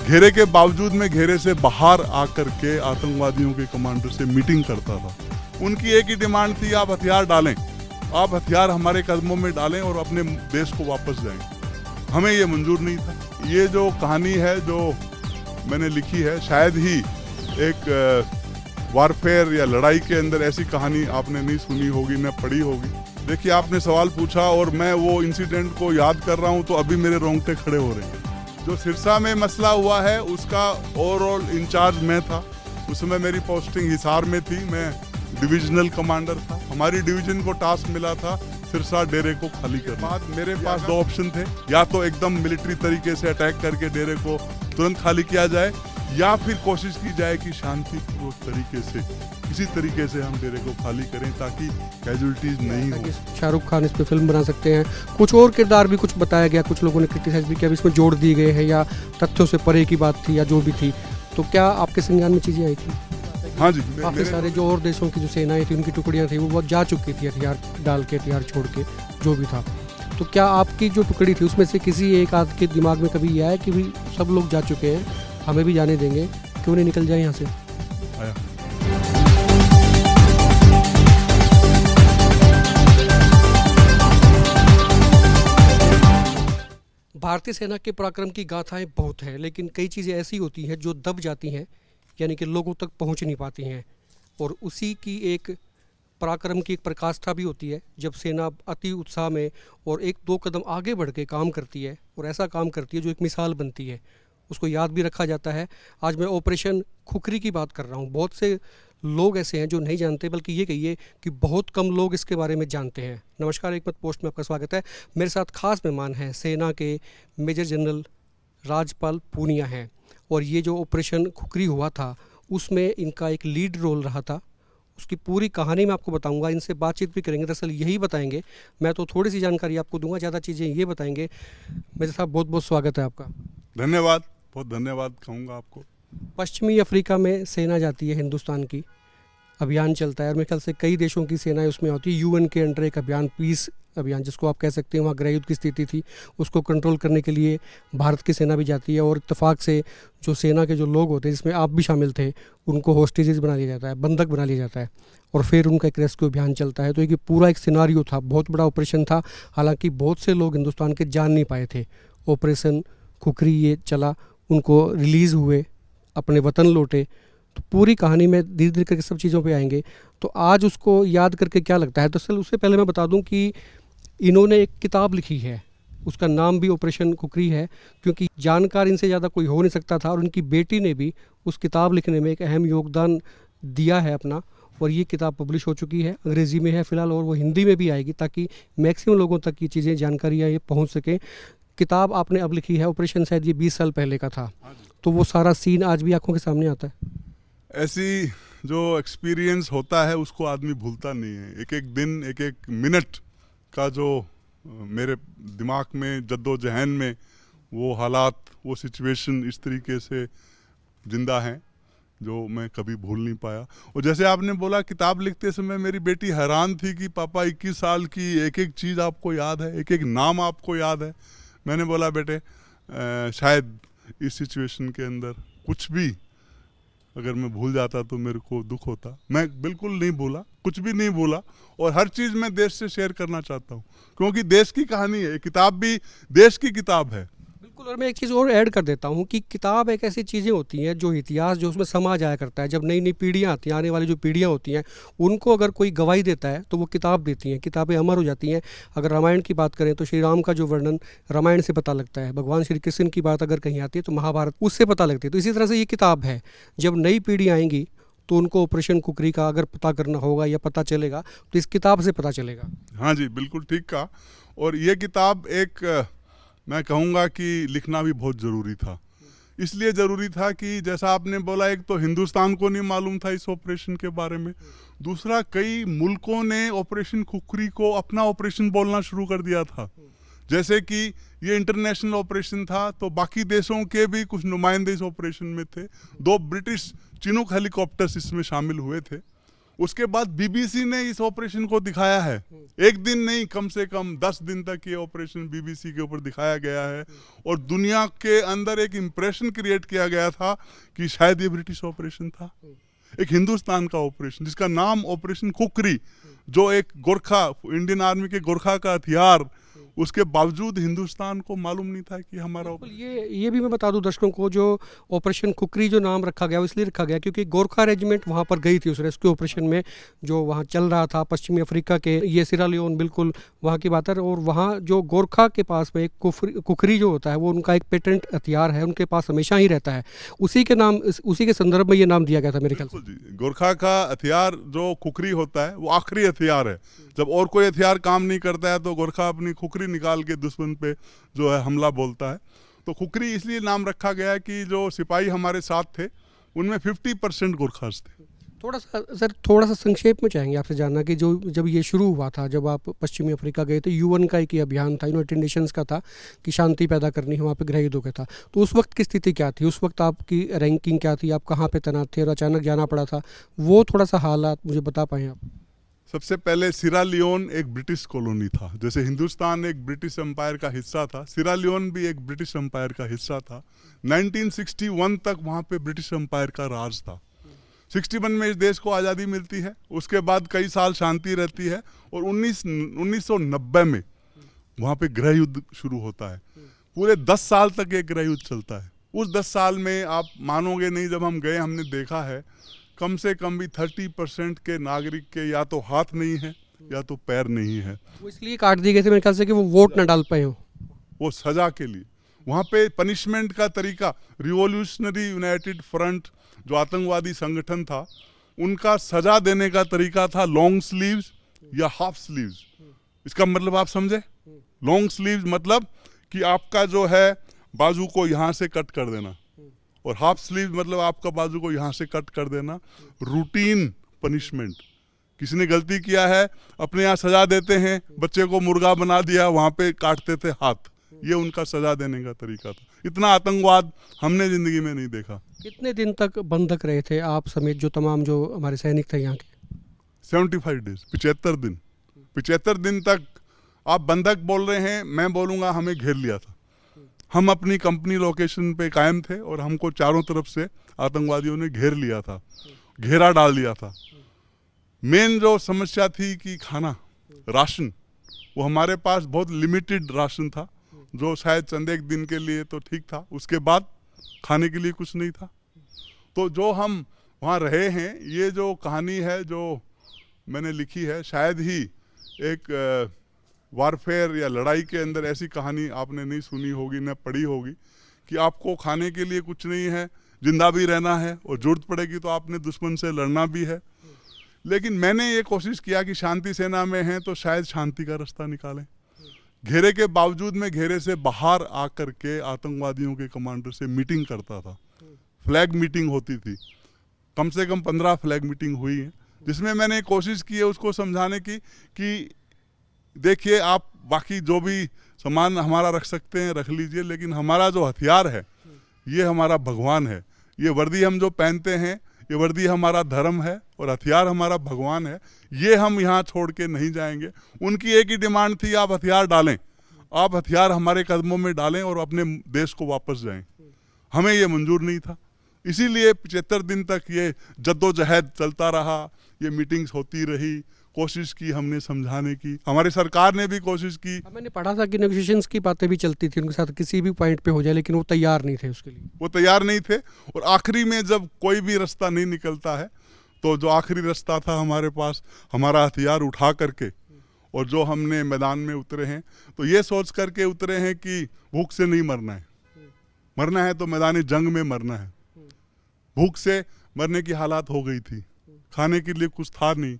घेरे के बावजूद में घेरे से बाहर आकर के आतंकवादियों के कमांडर से मीटिंग करता था। उनकी एक ही डिमांड थी, आप हथियार डालें, आप हथियार हमारे कदमों में डालें और अपने देश को वापस जाएं। हमें ये मंजूर नहीं था। ये जो कहानी है जो मैंने लिखी है, शायद ही एक वारफेयर या लड़ाई के अंदर ऐसी कहानी आपने नहीं सुनी होगी, न पढ़ी होगी। देखिए, आपने सवाल पूछा और मैं वो इंसिडेंट को याद कर रहा हूँ तो अभी मेरे रोंगटे खड़े हो रहे हैं। जो सिरसा में मसला हुआ है उसका ओवरऑल इंचार्ज मैं था। उस समय मेरी पोस्टिंग हिसार में थी, मैं डिविजनल कमांडर था। हमारी डिवीजन को टास्क मिला था सिरसा डेरे को खाली करना। बाद मेरे पास दो ऑप्शन थे, या तो एकदम मिलिट्री तरीके से अटैक करके डेरे को तुरंत खाली किया जाए, या फिर कोशिश की जाए कि शांतिपूर्वक तरीके से किसी तरीके से हम डेरे को खाली करें ताकि कैजुअलिटीज नहीं हो। शाहरुख खान इस पे फिल्म बना सकते हैं। कुछ और किरदार भी कुछ बताया गया, कुछ लोगों ने क्रिटिसाइज भी किया, इसमें जोड़ दिए गए हैं या तथ्यों से परे की बात थी या जो भी थी। तो क्या आपके संज्ञान में चीज़ें आई थी? हाँ जी, काफ़ी सारे जो और देशों की जो सेनाएं थी, उनकी टुकड़ियाँ थी, वो बहुत जा चुकी थी हथियार डाल के, हथियार छोड़ के, जो भी था। तो क्या आपकी जो टुकड़ी थी उसमें से किसी एक आध के दिमाग में कभी ये आया कि भाई सब लोग जा चुके हैं, हमें भी जाने देंगे, क्यों नहीं निकल जाए यहाँ से? आया। भारतीय सेना के पराक्रम की गाथाएं बहुत हैं, लेकिन कई चीज़ें ऐसी होती हैं जो दब जाती हैं, यानी कि लोगों तक पहुंच नहीं पाती हैं। और उसी की एक पराक्रम की एक पराकाष्ठा भी होती है जब सेना अति उत्साह में और एक दो कदम आगे बढ़ के काम करती है, और ऐसा काम करती है जो एक मिसाल बनती है, उसको याद भी रखा जाता है। आज मैं ऑपरेशन खुखरी की बात कर रहा हूँ। बहुत से लोग ऐसे हैं जो नहीं जानते, बल्कि ये कहिए कि बहुत कम लोग इसके बारे में जानते हैं। नमस्कार, एक मत पोस्ट में आपका स्वागत है। मेरे साथ खास मेहमान हैं, सेना के मेजर जनरल राजपाल पूनिया हैं, और ये जो ऑपरेशन खुखरी हुआ था उसमें इनका एक लीड रोल रहा था। उसकी पूरी कहानी मैं आपको बताऊंगा, इनसे बातचीत भी करेंगे, दरअसल यही बताएंगे। मैं तो थोड़ी सी जानकारी आपको दूंगा, ज़्यादा चीज़ें ये बताएंगे। मेरे साथ बहुत बहुत स्वागत है आपका। धन्यवाद, बहुत धन्यवाद कहूँगा आपको। पश्चिमी अफ्रीका में सेना जाती है हिंदुस्तान की, अभियान चलता है, और मेरे ख्याल से कई देशों की सेनाएं उसमें होती है। यूएन के अंडर एक अभियान, पीस अभियान जिसको आप कह सकते हैं, वहाँ गृह युद्ध की स्थिति थी, उसको कंट्रोल करने के लिए भारत की सेना भी जाती है। और इत्तेफाक से जो सेना के जो लोग होते हैं, जिसमें आप भी शामिल थे, उनको होस्टेजेस बना लिया जाता है, बंधक बना लिया जाता है, और फिर उनका एक रेस्क्यू अभियान चलता है। तो ये पूरा एक सिनारियो था, बहुत बड़ा ऑपरेशन था। हालांकि बहुत से लोग हिंदुस्तान के जान नहीं पाए थे। ऑपरेशन खुखरी ये चला, उनको रिलीज़ हुए, अपने वतन लौटे। तो पूरी कहानी में धीरे धीरे करके सब चीज़ों पे आएंगे। तो आज उसको याद करके क्या लगता है? दरअसल उससे पहले मैं बता दूं कि इन्होंने एक किताब लिखी है, उसका नाम भी ऑपरेशन खुखरी है, क्योंकि जानकार इनसे ज़्यादा कोई हो नहीं सकता था। और उनकी बेटी ने भी उस किताब लिखने में एक अहम योगदान दिया है अपना, और ये किताब पब्लिश हो चुकी है, अंग्रेज़ी में है फ़िलहाल, और वो हिंदी में भी आएगी ताकि मैक्सिमम लोगों तक ये चीज़ें, जानकारियाँ ये पहुँच सकें। किताब आपने अब लिखी है, ऑपरेशन शायद ये 20 साल पहले का था, तो वो सारा सीन आज भी आंखों के सामने आता है। ऐसी जो एक्सपीरियंस होता है उसको आदमी भूलता नहीं है। एक एक दिन, एक एक मिनट का जो मेरे दिमाग में, जद्दोजहद में वो हालात, वो सिचुएशन इस तरीके से जिंदा हैं जो मैं कभी भूल नहीं पाया। और जैसे आपने बोला, किताब लिखते समय मेरी बेटी हैरान थी कि पापा 21 साल की एक एक चीज़ आपको याद है, एक एक नाम आपको याद है। मैंने बोला, बेटे शायद इस सिचुएशन के अंदर कुछ भी अगर मैं भूल जाता तो मेरे को दुख होता। मैं बिल्कुल नहीं भूला, कुछ भी नहीं भूला, और हर चीज़ मैं देश से शेयर करना चाहता हूँ, क्योंकि देश की कहानी है। किताब भी देश की किताब है। बिल्कुल। और मैं एक चीज़ और ऐड कर देता हूँ कि किताब एक ऐसी चीज़ें होती हैं जो इतिहास, जो उसमें समा जाया करता है। जब नई नई पीढ़ियाँ आती हैं, आने वाली जो पीढ़ियाँ होती हैं, उनको अगर कोई गवाही देता है तो वो किताब देती हैं, किताबें अमर हो जाती हैं। अगर रामायण की बात करें तो श्री राम का जो वर्णन रामायण से पता लगता है, भगवान श्री कृष्ण की बात अगर कहीं आती है तो महाभारत उससे पता लगती है। तो इसी तरह से ये किताब है, जब नई पीढ़ी आएंगी तो उनको ऑपरेशन खुखरी का अगर पता करना होगा या पता चलेगा तो इस किताब से पता चलेगा। हाँ जी, बिल्कुल ठीक कहा। और ये किताब एक मैं कहूँगा कि लिखना भी बहुत ज़रूरी था। इसलिए ज़रूरी था कि जैसा आपने बोला, एक तो हिंदुस्तान को नहीं मालूम था इस ऑपरेशन के बारे में, दूसरा कई मुल्कों ने ऑपरेशन खुखरी को अपना ऑपरेशन बोलना शुरू कर दिया था। जैसे कि ये इंटरनेशनल ऑपरेशन था तो बाकी देशों के भी कुछ नुमाइंदे इस ऑपरेशन में थे। 2 ब्रिटिश चिनूक हेलीकॉप्टर्स इसमें शामिल हुए थे। उसके बाद बीबीसी ने इस ऑपरेशन को दिखाया है। एक दिन नहीं, कम से कम 10 दिन तक ये ऑपरेशन बीबीसी के ऊपर दिखाया गया है और दुनिया के अंदर एक इम्प्रेशन क्रिएट किया गया था कि शायद ये ब्रिटिश ऑपरेशन था। एक हिंदुस्तान का ऑपरेशन जिसका नाम ऑपरेशन कुकरी, जो एक गोरखा, इंडियन आर्मी के गोरखा का हथियार, उसके बावजूद हिंदुस्तान को मालूम नहीं था कि हमारा ये भी मैं बता दूं दर्शकों को, जो ऑपरेशन कुकरी जो नाम रखा गया वो इसलिए रखा गया क्योंकि गोरखा रेजिमेंट वहाँ पर गई थी उस रेस्क्यू ऑपरेशन में जो वहाँ चल रहा था पश्चिमी अफ्रीका के, ये सिरा लियोन बिल्कुल वहाँ की बात है। और वहाँ जो गोरखा के पास में एक कुकरी जो होता है वो उनका एक पेटेंट हथियार है, उनके पास हमेशा ही रहता है। उसी के संदर्भ में ये नाम दिया गया था मेरे ख्याल से। गोरखा का हथियार जो खुखरी होता है वो आखिरी हथियार है। जब और कोई हथियार काम नहीं करता है तो गोरखा अपनी खुखरी निकाल के दुश्मन पे जो है हमला बोलता है। तो खुखरी इसलिए नाम रखा गया है कि जो सिपाही हमारे साथ थे उनमें 50% गोरखास थे। थोड़ा सा संक्षेप में चाहेंगे आपसे जानना कि जो जब ये शुरू हुआ था, जब आप पश्चिमी अफ्रीका गए थे, यूएन का एक अभियान था, यूनाइटेड नेशंस का था कि शांति पैदा करनी है, वहाँ पे गृह युद्धों का था, तो उस वक्त की स्थिति क्या थी? उस वक्त आपकी रैंकिंग क्या थी? आप कहाँ पे तैनात थे और अचानक जाना पड़ा था? वो थोड़ा सा हालात मुझे बता पाएँ आप? सबसे पहले सिरा लियोन एक ब्रिटिश कॉलोनी था। जैसे हिंदुस्तान एक ब्रिटिश एम्पायर का हिस्सा था, सिरा लियोन भी एक ब्रिटिश एम्पायर का हिस्सा था। 1961 तक वहाँ पे ब्रिटिश एम्पायर का राज था। 61 में इस देश को आज़ादी मिलती है, उसके बाद कई साल शांति रहती है और 1990 में वहाँ पे गृह युद्ध शुरू होता है। पूरे 10 साल तक ये गृह युद्ध चलता है। उस 10 साल में आप मानोगे नहीं, जब हम गए हमने देखा है कम से कम भी 30% के नागरिक के या तो हाथ नहीं है या तो पैर नहीं है। वो इसलिए काट दिए गए थे मेरे ख्याल से कि वो वोट ना डाल पाए हो, वो सजा के लिए। वहाँ पे पनिशमेंट का तरीका, रिवॉल्यूशनरी यूनाइटेड फ्रंट जो आतंकवादी संगठन था, उनका सजा देने का तरीका था लॉन्ग स्लीव्स या हाफ स्लीव्स। इसका मतलब आप समझे? लॉन्ग स्लीव्स मतलब कि आपका जो है बाजू को यहाँ से कट कर देना, और हाफ स्लीव मतलब आपका बाजू को यहाँ से कट कर देना। Routine punishment. किसी ने गलती किया है, अपने यहाँ सजा देते हैं, बच्चे को मुर्गा बना दिया, वहाँ पे काटते थे हाथ। ये उनका सजा देने का तरीका था। इतना आतंकवाद हमने जिंदगी में नहीं देखा। कितने दिन तक बंधक रहे थे आप समेत जो तमाम जो हमारे सैनिक थे यहाँ के? 75 डेज, 75 दिन। 75 दिन तक आप बंधक बोल रहे हैं, मैं बोलूँगा हमें घेर लिया था। हम अपनी कंपनी लोकेशन पे कायम थे और हमको चारों तरफ से आतंकवादियों ने घेर लिया था, घेरा डाल दिया था। मेन जो समस्या थी कि खाना, राशन, वो हमारे पास बहुत लिमिटेड राशन था, जो शायद चंद एक दिन के लिए तो ठीक था, उसके बाद खाने के लिए कुछ नहीं था। तो जो हम वहाँ रहे हैं, ये जो कहानी है जो मैंने लिखी है, शायद ही एक वारफेयर या लड़ाई के अंदर ऐसी कहानी आपने नहीं सुनी होगी, न पढ़ी होगी कि आपको खाने के लिए कुछ नहीं है, जिंदा भी रहना है और जरूरत पड़ेगी तो आपने दुश्मन से लड़ना भी है। लेकिन मैंने ये कोशिश किया कि शांति सेना में हैं तो शायद शांति का रास्ता निकालें। घेरे के बावजूद मैं घेरे से बाहर आकर के आतंकवादियों के कमांडर से मीटिंग करता था। फ्लैग मीटिंग होती थी, कम से कम 15 फ्लैग मीटिंग हुई है, जिसमें मैंने कोशिश की है उसको समझाने की कि देखिए, आप बाकी जो भी सामान हमारा रख सकते हैं रख लीजिए, लेकिन हमारा जो हथियार है ये हमारा भगवान है। ये वर्दी हम जो पहनते हैं, ये वर्दी हमारा धर्म है और हथियार हमारा भगवान है। ये हम यहाँ छोड़ के नहीं जाएंगे। उनकी एक ही डिमांड थी, आप हथियार डालें, आप हथियार हमारे कदमों में डालें और अपने देश को वापस जाएं। हमें ये मंजूर नहीं था, इसीलिए 75 दिन तक ये जद्दोजहद चलता रहा, ये मीटिंग्स होती रही, कोशिश की हमने समझाने की, हमारी सरकार ने भी कोशिश की। मैंने पढ़ा था कि नेगोशिएशंस की बातें भी चलती थी उनके साथ किसी भी पॉइंट पे हो जाए, लेकिन वो तैयार नहीं थे उसके लिए। वो तैयार नहीं थे और आखिरी में जब कोई भी रास्ता नहीं निकलता है तो जो आखिरी रास्ता था हमारे पास, हमारा हथियार उठा करके, और जो हमने मैदान में उतरे हैं तो ये सोच करके उतरे हैं कि भूख से नहीं मरना है, मरना है तो मैदानी जंग में मरना है। भूख से मरने की हालात हो गई थी, खाने के लिए कुछ था नहीं।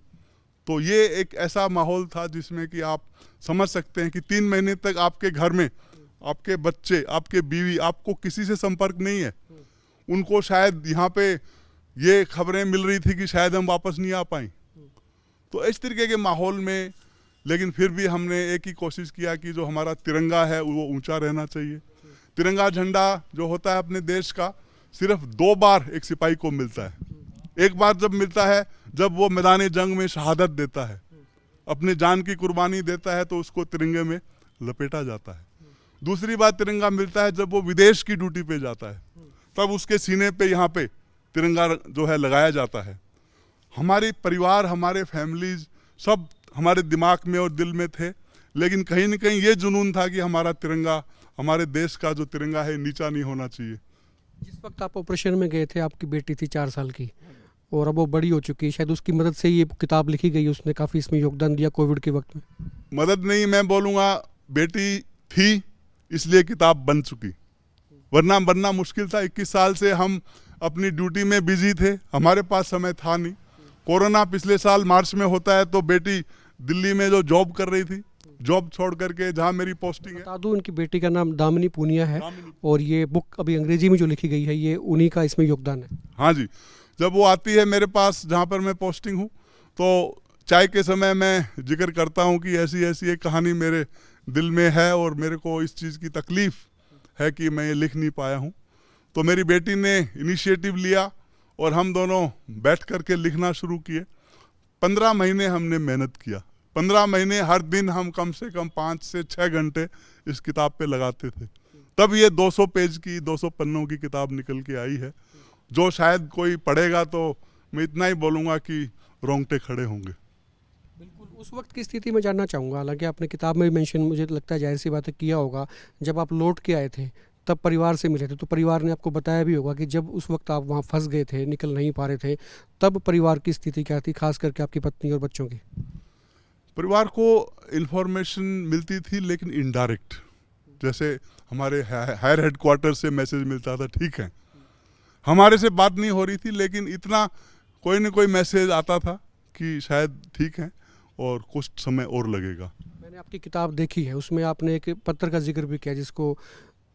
तो ये एक ऐसा माहौल था जिसमें कि आप समझ सकते हैं कि 3 महीने तक आपके घर में आपके बच्चे, आपके बीवी, आपको किसी से संपर्क नहीं है। उनको शायद यहाँ पे ये खबरें मिल रही थी कि शायद हम वापस नहीं आ पाए। तो इस तरीके के माहौल में, लेकिन फिर भी हमने एक ही कोशिश किया कि जो हमारा तिरंगा है वो ऊंचा रहना चाहिए। तिरंगा झंडा जो होता है अपने देश का, सिर्फ 2 बार एक सिपाही को मिलता है। एक बार जब मिलता है जब वो मैदान जंग में शहादत देता है, अपनी जान की कुर्बानी देता है, तो उसको तिरंगे में लपेटा जाता है। दूसरी बार तिरंगा मिलता है जब वो विदेश की ड्यूटी पे जाता है, तब उसके सीने पे यहाँ पे तिरंगा जो है लगाया जाता है। हमारे परिवार, हमारे फैमिलीज सब हमारे दिमाग में और दिल में थे, लेकिन कहीं न कहीं ये जुनून था कि हमारा तिरंगा, हमारे देश का जो तिरंगा है, नीचा नहीं होना चाहिए। जिस वक्त आप ऑपरेशन में गए थे, आपकी बेटी थी 4 साल की और अब वो बड़ी हो चुकी है, शायद उसकी मदद से ये किताब लिखी गई, उसने काफ़ी इसमें योगदान दिया कोविड के वक्त में। मदद नहीं, मैं बोलूँगा बेटी थी इसलिए किताब बन चुकी, वरना बनना मुश्किल था। 21 साल से हम अपनी ड्यूटी में बिजी थे, हमारे पास समय था नहीं। कोरोना पिछले साल मार्च में होता है, तो बेटी दिल्ली में जो जॉब कर रही थी, जॉब छोड़ करके जहाँ मेरी पोस्टिंग है। बता दूं, उनकी बेटी का नाम दामिनी पूनिया है और ये बुक अभी अंग्रेजी में जो लिखी गई है, ये उन्हीं का इसमें योगदान है। हाँ जी, जब वो आती है मेरे पास जहाँ पर मैं पोस्टिंग हूँ, तो चाय के समय मैं जिक्र करता हूँ कि ऐसी ऐसी एक कहानी मेरे दिल में है और मेरे को इस चीज़ की तकलीफ़ है कि मैं ये लिख नहीं पाया हूँ। तो मेरी बेटी ने इनिशिएटिव लिया और हम दोनों बैठ करके लिखना शुरू किए। 15 महीने हमने मेहनत किया। 15 महीने हर दिन हम कम से कम 5 से 6 घंटे इस किताब पे लगाते थे। तब ये 200 पेज की, 200 पन्नों की किताब निकल के आई है, जो शायद कोई पढ़ेगा तो मैं इतना ही बोलूँगा कि रोंगटे खड़े होंगे। बिल्कुल, उस वक्त की स्थिति में जानना चाहूँगा, हालांकि आपने किताब में मेंशन, मुझे लगता है जाहिर सी बात है, किया होगा, जब आप लौट के आए थे तब परिवार से मिले थे, तो परिवार ने आपको बताया भी होगा कि जब उस वक्त आप वहाँ फंस गए थे, निकल नहीं पा रहे थे, तब परिवार की स्थिति क्या थी, खास करके आपकी पत्नी और बच्चों की? परिवार को इन्फॉर्मेशन मिलती थी, लेकिन इनडायरेक्ट, जैसे हमारे हायर हेडक्वार्टर से मैसेज मिलता था, ठीक है, हमारे से बात नहीं हो रही थी, लेकिन इतना कोई न कोई मैसेज आता था कि शायद ठीक है और कुछ समय और लगेगा। मैंने आपकी किताब देखी है, उसमें आपने एक पत्र का जिक्र भी किया, जिसको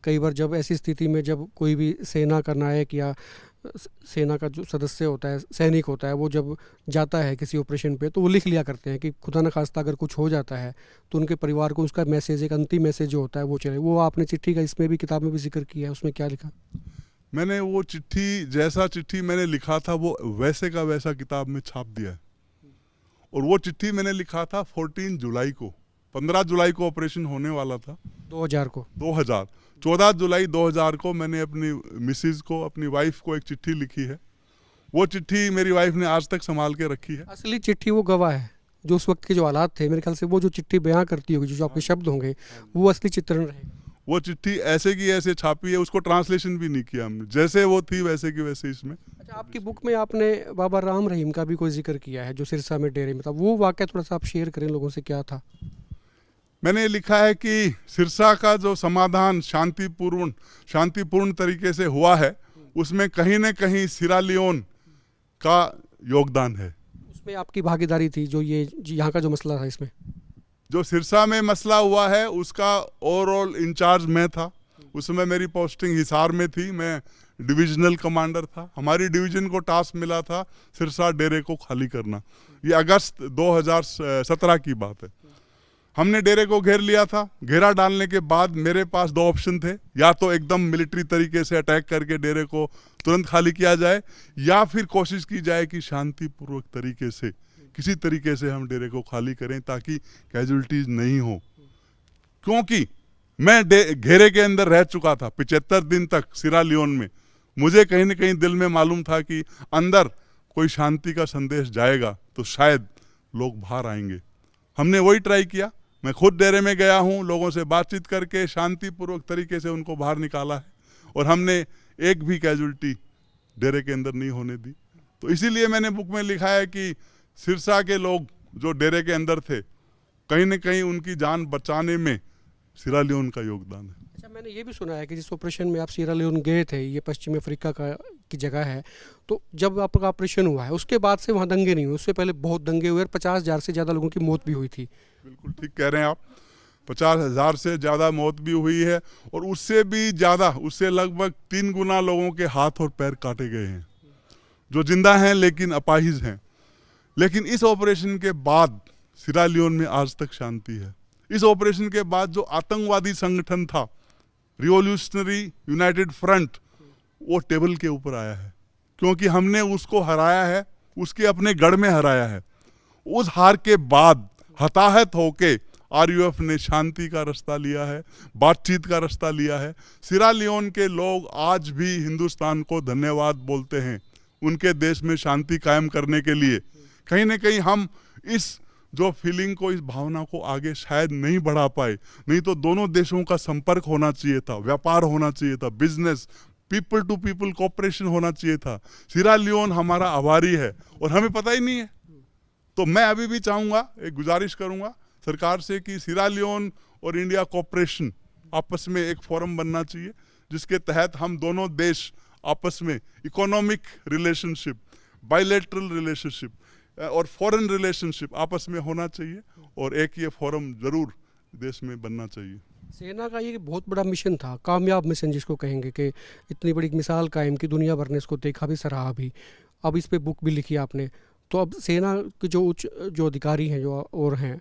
कई बार जब ऐसी स्थिति में जब कोई भी सेना का नायक या सेना का जो सदस्य होता है, सैनिक होता है, वो जब जाता है किसी ऑपरेशन पे, तो वो लिख लिया करते हैं कि खुदा न खास्ता अगर कुछ हो जाता है तो उनके परिवार को उसका मैसेज, एक अंतिम मैसेज जो होता है वो चले। वो आपने चिट्ठी का इसमें भी, किताब में भी जिक्र किया है, उसमें क्या लिखा? मैंने वो चिट्ठी, जैसा चिट्ठी मैंने लिखा था वो वैसे का वैसा किताब में छाप दिया है। और वो चिट्ठी मैंने लिखा था 14 जुलाई को, 15 जुलाई को ऑपरेशन होने वाला था, 2000 को, 14 जुलाई 2000 को मैंने अपनी मिसेज को, अपनी वाइफ को एक चिट्ठी लिखी है। वो चिट्ठी मेरी वाइफ ने आज तक संभाल के रखी है। असली चिट्ठी वो गवाह है, जो उस वक्त के जो हालात थे, मेरे ख्याल से वो जो चिट्ठी बयां करती होगी, जो आपके शब्द होंगे, वो असली चित्रण रहेगा। वो चिट्ठी ऐसे की ऐसे छापी है, उसको ट्रांसलेशन भी नहीं किया हमने, जैसे वो थी वैसे की वैसे इसमें। अच्छा, आपकी बुक में आपने बाबा राम रहीम का भी कोई जिक्र किया है, जो सिरसा में डेरे में था, वो वाकया थोड़ा सा आप शेयर करें लोगों से, क्या था? मैंने लिखा है कि सिरसा का जो समाधान शांतिपूर्ण तरीके से हुआ है, उसमें कहीं न कहीं सिरा लियोन का योगदान है। उसमें आपकी भागीदारी थी, जो ये यहाँ का जो मसला था, इसमें जो सिरसा में मसला हुआ है उसका ओवरऑल इंचार्ज मैं था। उसमें मेरी पोस्टिंग हिसार में थी, मैं डिविजनल कमांडर था। हमारी डिवीजन को टास्क मिला था सिरसा डेरे को खाली करना। ये अगस्त 2017 की बात है। हमने डेरे को घेर लिया था। घेरा डालने के बाद मेरे पास 2 ऑप्शन थे, या तो एकदम मिलिट्री तरीके से अटैक करके डेरे को तुरंत खाली किया जाए, या फिर कोशिश की जाए कि शांतिपूर्वक तरीके से, किसी तरीके से हम डेरे को खाली करें ताकि कैजुअल्टीज नहीं हो। क्योंकि मैं घेरे के अंदर रह चुका था 75 दिन तक सिरा लियोन में। मुझे कहीं न कहीं दिल में मालूम था कि अंदर कोई शांति का संदेश जाएगा तो शायद लोग बाहर आएंगे। हमने वही ट्राई किया। मैं खुद डेरे में गया हूँ, लोगों से बातचीत करके शांतिपूर्वक तरीके से उनको बाहर निकाला है, और हमने एक भी कैजुअल्टी डेरे के अंदर नहीं होने दी। तो इसीलिए मैंने बुक में लिखा है कि सिरसा के लोग जो डेरे के अंदर थे, कहीं न कहीं उनकी जान बचाने में सिरा लियोन का योगदान है। अच्छा, मैंने ये भी सुना है कि जिस ऑपरेशन में आप सिरा लियोन गए थे, ये पश्चिमी अफ्रीका की जगह है, तो जब आपका ऑपरेशन हुआ है उसके बाद से वहाँ दंगे नहीं हुए। उससे पहले बहुत दंगे हुए और 50,000 से ज़्यादा लोगों की मौत भी हुई थी। बिल्कुल ठीक कह रहे हैं आप, 50,000 से ज़्यादा मौत भी हुई है, और उससे भी ज़्यादा, उससे लगभग 3 गुना लोगों के हाथ और पैर काटे गए हैं, जो जिंदा हैं लेकिन अपाहिज हैं। लेकिन इस ऑपरेशन के बाद सिरा लियोन में आज तक शांति है। इस ऑपरेशन के बाद जो आतंकवादी संगठन था, रिवॉल्यूशनरी यूनाइटेड फ्रंट, वो टेबल के ऊपर आया है। क्योंकि हमने उसको हराया है, उसके अपने गढ़ में हराया है। उस हार के बाद हताहत होके आरयूएफ ने शांति का रास्ता लिया है, बातचीत का रास्ता लिया है। सिरा लियोन के लोग आज भी हिंदुस्तान को धन्यवाद बोलते हैं उनके देश में शांति कायम करने के लिए। कहीं ना कहीं हम इस जो फीलिंग को, इस भावना को आगे शायद नहीं बढ़ा पाए, नहीं तो दोनों देशों का संपर्क होना चाहिए था, व्यापार होना चाहिए था, business, people to people cooperation होना चाहिए था। सिरा लियोन हमारा आभारी है और हमें पता ही नहीं है। तो मैं अभी भी चाहूँगा, एक गुजारिश करूँगा सरकार से कि सिरा लियोन और इंडिया कोऑपरेशन आपस में एक फोरम बनना चाहिए, जिसके तहत हम दोनों देश आपस में इकोनॉमिक रिलेशनशिप, बायलैटरल रिलेशनशिप और फॉरेन रिलेशनशिप आपस में होना चाहिए, और एक ये फोरम जरूर देश में बनना चाहिए। सेना का ये बहुत बड़ा मिशन था, कामयाब मिशन जिसको कहेंगे, कि इतनी बड़ी मिसाल कायम की, दुनिया भर ने इसको देखा भी, सराहा भी, अब इस पे बुक भी लिखी आपने। तो अब सेना के जो अधिकारी हैं, जो और हैं,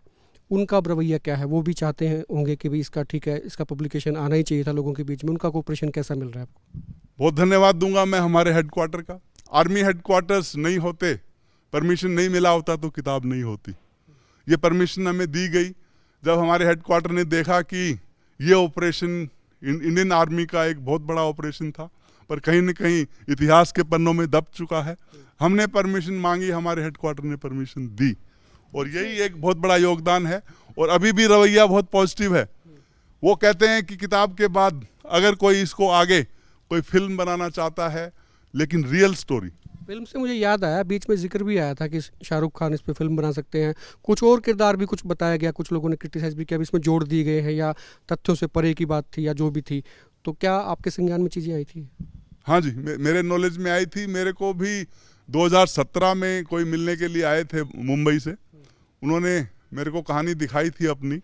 उनका रवैया क्या है? वो भी चाहते हैं होंगे कि भाई इसका ठीक है, इसका पब्लिकेशन आना ही चाहिए था लोगों के बीच में। उनका कोऑपरेशन कैसा मिल रहा है आपको? बहुत धन्यवाद दूंगा मैं हमारे हेडक्वार्टर का। आर्मी हेडक्वार्टर्स नहीं होते, परमिशन नहीं मिला होता तो किताब नहीं होती। ये परमिशन हमें दी गई जब हमारे हेडक्वार्टर ने देखा कि ये ऑपरेशन इंडियन आर्मी का एक बहुत बड़ा ऑपरेशन था, पर कहीं न कहीं इतिहास के पन्नों में दब चुका है। हमने परमिशन मांगी, हमारे हेडक्वार्टर ने परमिशन दी, और यही एक बहुत बड़ा योगदान है। और अभी भी रवैया बहुत पॉजिटिव है। वो कहते हैं कि किताब के बाद अगर कोई इसको आगे कोई फिल्म बनाना चाहता है, लेकिन रियल स्टोरी। फिल्म से मुझे याद आया, बीच में जिक्र भी आया था कि शाहरुख खान इस पे फिल्म बना सकते हैं, कुछ और किरदार भी कुछ बताया गया, कुछ लोगों ने क्रिटिसाइज भी किया, इसमें जोड़ दिए गए हैं, या तथ्यों से परे की बात थी, या जो भी थी। तो क्या आपके संज्ञान में चीज़ें आई थी? हाँ जी, मेरे नॉलेज में आई थी। मेरे को भी 2017 में कोई मिलने के लिए आए थे मुंबई से, उन्होंने मेरे को कहानी दिखाई थी अपनी,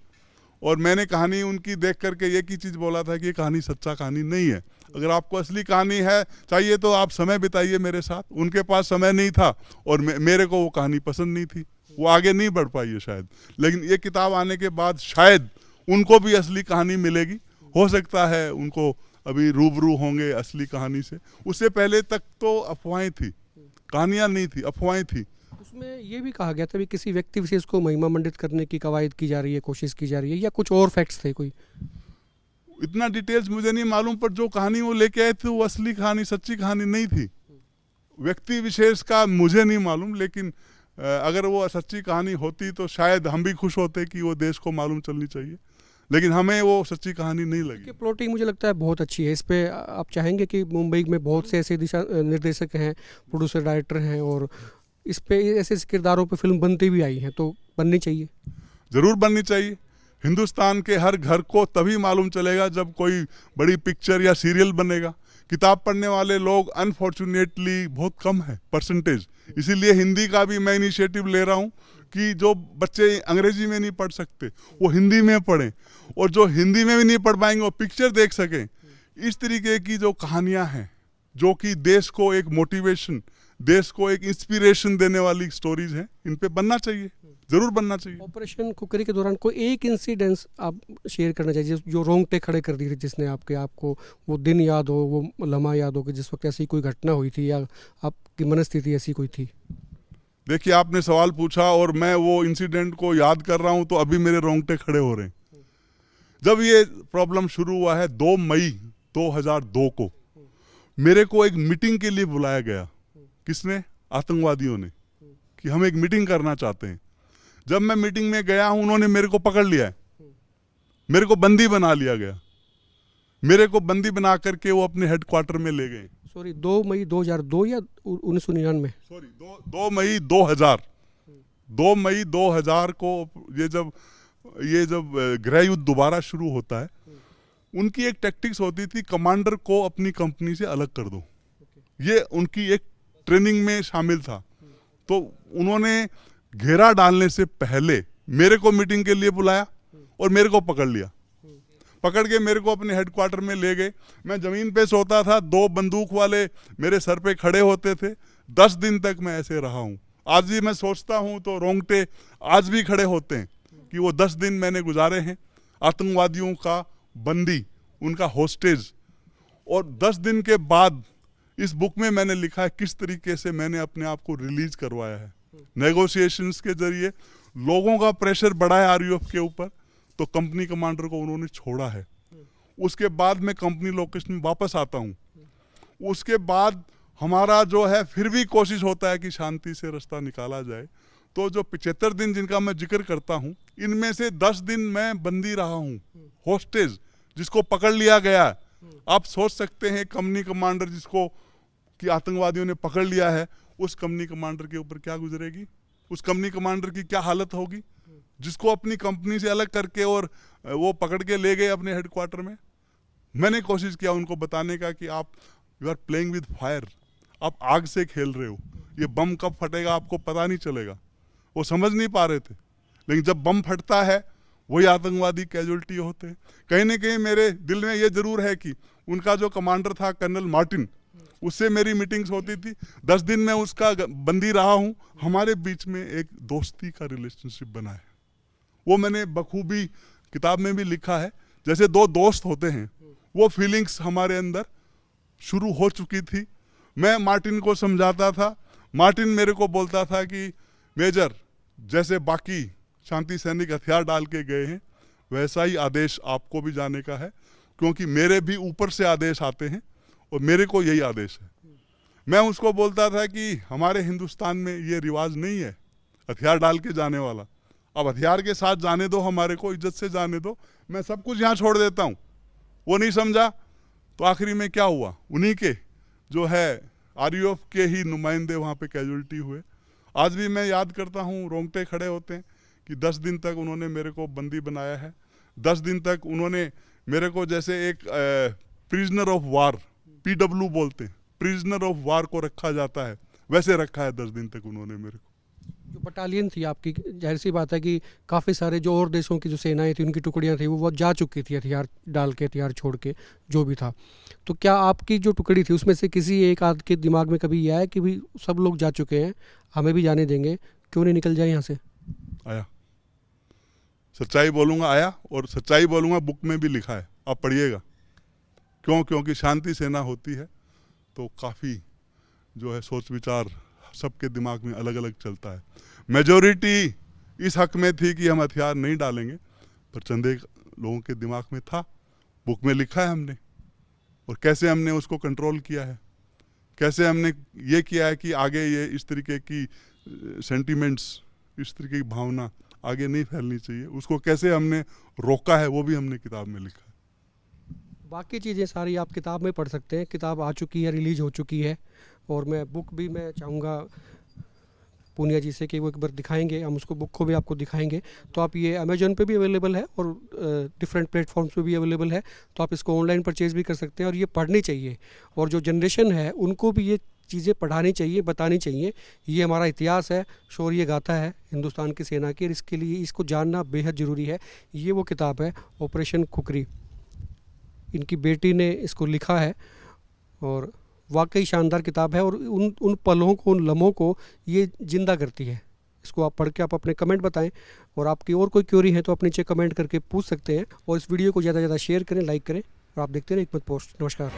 और मैंने कहानी उनकी देख करके एक ही चीज़ बोला था कि ये कहानी सच्चा कहानी नहीं है। अगर आपको असली कहानी है चाहिए तो आप समय बिताइए मेरे साथ। उनके पास समय नहीं था, और मेरे को वो कहानी पसंद नहीं थी, वो आगे नहीं बढ़ पाई है शायद। लेकिन ये किताब आने के बाद शायद उनको भी असली कहानी मिलेगी। हो सकता है उनको अभी रूबरू होंगे असली कहानी से। उससे पहले तक तो अफवाहें थी, कहानियाँ नहीं थी, अफवाहें थी। उसमें ये भी कहा गया था कि किसी व्यक्ति विशेष को महिमा मंडित करने की कवायद की जा रही है, कोशिश की जा रही है, या कुछ और फैक्ट्स थे कोई? इतना डिटेल्स मुझे नहीं मालूम, पर जो कहानी वो लेके आए थे वो असली कहानी, सच्ची कहानी नहीं थी। व्यक्ति विशेष का मुझे नहीं मालूम, लेकिन अगर वो सच्ची कहानी होती तो शायद हम भी खुश होते कि वो देश को मालूम चलनी चाहिए, लेकिन हमें वो सच्ची कहानी नहीं लगी। प्लॉटिंग मुझे लगता है बहुत अच्छी है। इस पे आप चाहेंगे कि मुंबई में बहुत से ऐसे दिशा निर्देशक हैं, प्रोड्यूसर, डायरेक्टर हैं, और इस पे ऐसे किरदारों पे फिल्म बनती भी आई हैं, तो बननी चाहिए? ज़रूर बननी चाहिए। हिंदुस्तान के हर घर को तभी मालूम चलेगा जब कोई बड़ी पिक्चर या सीरियल बनेगा। किताब पढ़ने वाले लोग अनफॉर्चुनेटली बहुत कम है परसेंटेज, इसीलिए हिंदी का भी मैं इनिशिएटिव ले रहा हूँ कि जो बच्चे अंग्रेजी में नहीं पढ़ सकते वो हिंदी में पढ़ें, और जो हिंदी में भी नहीं पढ़ पाएंगे वो पिक्चर देख सकें। इस तरीके की जो कहानियाँ हैं, जो कि देश को एक मोटिवेशन, देश को एक इंस्पिरेशन देने वाली स्टोरीज हैं, इन पे बनना चाहिए, जरूर बनना चाहिए। ऑपरेशन कुकरी के दौरान कोई एक इंसिडेंस आप शेयर करना चाहिए जो रोंगटे खड़े कर दी थी, जिसने आपको वो दिन याद हो, वो लम्हा याद हो कि जिस वक्त ऐसी कोई घटना हुई थी, या आपकी मनस्थिति ऐसी कोई थी? देखिए, आपने सवाल पूछा और मैं वो इंसिडेंट को याद कर रहा हूँ तो अभी मेरे रोंगटे खड़े हो रहे हैं। जब ये प्रॉब्लम शुरू हुआ है 2 मई 2002 को, मेरे को एक मीटिंग के लिए बुलाया गया। किसने? आतंकवादियों ने, कि हम एक मीटिंग करना चाहते हैं। जब मैं मीटिंग में गया हूं, उन्होंने मेरे को पकड़ लिया है, मेरे को बंदी बना लिया गया। मेरे को बंदी बना करके वो अपने हेडक्वार्टर में ले गए। सॉरी, 2 मई 2002 या 1999? सॉरी, 2 मई 2000। 2 मई 2000 को ये जब गृह युद्ध दोबारा शुरू होता है, उनकी एक टैक्टिक्स होती थी, कमांडर को अपनी कंपनी से अलग कर दो। ये उनकी एक ट्रेनिंग में शामिल था। तो उन्होंने घेरा डालने से पहले मेरे को मीटिंग के लिए बुलाया और मेरे को पकड़ लिया। पकड़ के मेरे को अपने हेडक्वार्टर में ले गए। मैं ज़मीन पे सोता था, 2 बंदूक वाले मेरे सर पे खड़े होते थे। 10 दिन तक मैं ऐसे रहा हूँ। आज भी मैं सोचता हूँ तो रोंगटे आज भी खड़े होते हैं कि वो 10 दिन मैंने गुजारे हैं आतंकवादियों का बंदी, उनका होस्टेज। और 10 दिन के बाद इस बुक में मैंने लिखा है किस तरीके से मैंने अपने आप को रिलीज करवाया है। नेगोशिएशंस के जरिए लोगों का प्रेशर बढ़ा है आरयूएफ के ऊपर, तो कंपनी कमांडर को उन्होंने छोड़ा है। उसके बाद मैं कंपनी लोकेशन में वापस आता हूँ। उसके बाद हमारा जो है फिर भी कोशिश होता है कि शांति से रास्ता निकाला जाए। तो जो 75 दिन जिनका मैं जिक्र करता हूँ, इनमें से 10 दिन मैं बंदी रहा हूँ, होस्टेज, जिसको पकड़ लिया गया। आप सोच सकते हैं कंपनी कमांडर जिसको कि आतंकवादियों ने पकड़ लिया है, उस कंपनी कमांडर के ऊपर क्या गुजरेगी, उस कंपनी कमांडर की क्या हालत होगी, जिसको अपनी कंपनी से अलग करके और वो पकड़ के ले गए अपने हेडक्वार्टर में। मैंने कोशिश किया उनको बताने का कि आप you are playing with fire, आप आग से खेल रहे हो, ये बम कब फटेगा आपको पता नहीं चलेगा। वो समझ नहीं पा रहे थे, लेकिन जब बम फटता है वही आतंकवादी कैजुअल्टी होते हैं। कहीं ना कहीं मेरे दिल में ये जरूर है कि उनका जो कमांडर था कर्नल मार्टिन, उससे मेरी मीटिंग्स होती थी। 10 दिन मैं उसका बंदी रहा हूँ। हमारे बीच में एक दोस्ती का रिलेशनशिप बना है, वो मैंने बखूबी किताब में भी लिखा है। जैसे दो दोस्त होते हैं, वो फीलिंग्स हमारे अंदर शुरू हो चुकी थी। मैं मार्टिन को समझाता था, मार्टिन मेरे को बोलता था कि मेजर, जैसे बाकी शांति सैनिक हथियार डाल के गए हैं, वैसा ही आदेश आपको भी जाने का है, क्योंकि मेरे भी ऊपर से आदेश आते हैं और मेरे को यही आदेश है। मैं उसको बोलता था कि हमारे हिंदुस्तान में ये रिवाज नहीं है हथियार डाल के जाने वाला। अब हथियार के साथ जाने दो, हमारे को इज्जत से जाने दो, मैं सब कुछ यहाँ छोड़ देता हूँ। वो नहीं समझा, तो आखिरी में क्या हुआ, उन्हीं के जो है आरयूएफ के ही नुमाइंदे वहाँ पे कैजुअल्टी हुए। आज भी मैं याद करता हूँ, रोंगटे खड़े होते हैं कि 10 दिन तक उन्होंने मेरे को बंदी बनाया है। 10 दिन तक उन्होंने मेरे को जैसे एक प्रिजनर ऑफ वार, PW बोलते हैं, प्रिजनर ऑफ वार को रखा जाता है, वैसे रखा है 10 दिन तक उन्होंने मेरे को। जो बटालियन थी आपकी, जाहिर सी बात है कि काफ़ी सारे जो और देशों की जो सेनाएं थी, उनकी टुकड़ियां थी, वो जा चुकी थी हथियार डाल के, हथियार छोड़ के, जो भी था। तो क्या आपकी जो टुकड़ी थी उसमें से किसी एक आध के दिमाग में कभी ये आया कि भाई सब लोग जा चुके हैं, हमें भी जाने देंगे, क्यों नहीं निकल जाए यहाँ से? आया, सच्चाई बोलूँगा आया, और सच्चाई बोलूँगा बुक में भी लिखा है, आप पढ़िएगा। क्यों? क्योंकि शांति सेना होती है तो काफ़ी जो है सोच विचार सबके दिमाग में अलग अलग चलता है। मेजॉरिटी इस हक में थी कि हम हथियार नहीं डालेंगे, पर चंदे लोगों के दिमाग में था, बुक में लिखा है हमने, और कैसे हमने उसको कंट्रोल किया है, कैसे हमने ये किया है कि आगे ये इस तरीके की सेंटिमेंट्स, इस तरीके की भावना आगे नहीं फैलनी चाहिए, उसको कैसे हमने रोका है, वो भी हमने किताब में लिखा है। बाकी चीज़ें सारी आप किताब में पढ़ सकते हैं, किताब आ चुकी है, रिलीज हो चुकी है। और मैं बुक भी मैं चाहूँगा पूनिया जी से कि वो एक बार दिखाएंगे, हम उसको बुक को भी आपको दिखाएंगे। तो आप ये अमेजोन पे भी अवेलेबल है और डिफरेंट प्लेटफॉर्म्स पे भी अवेलेबल है, तो आप इसको ऑनलाइन परचेज़ भी कर सकते हैं। और ये पढ़नी चाहिए, और जो जनरेशन है उनको भी ये चीज़ें पढ़ानी चाहिए, बतानी चाहिए। ये हमारा इतिहास है, शौर्य गाथा है हिंदुस्तान की सेना की, और इसके लिए इसको जानना बेहद ज़रूरी है। ये वो किताब है ऑपरेशन खुखरी, इनकी बेटी ने इसको लिखा है, और वाकई शानदार किताब है। और उन पलों को, उन लम्हों को ये ज़िंदा करती है। इसको आप पढ़ के आप अपने कमेंट बताएं, और आपकी और कोई क्वेरी है तो आप नीचे कमेंट करके पूछ सकते हैं। और इस वीडियो को ज़्यादा से ज़्यादा शेयर करें, लाइक करें, और आप देखते रहें हिकमत पोस्ट। नमस्कार।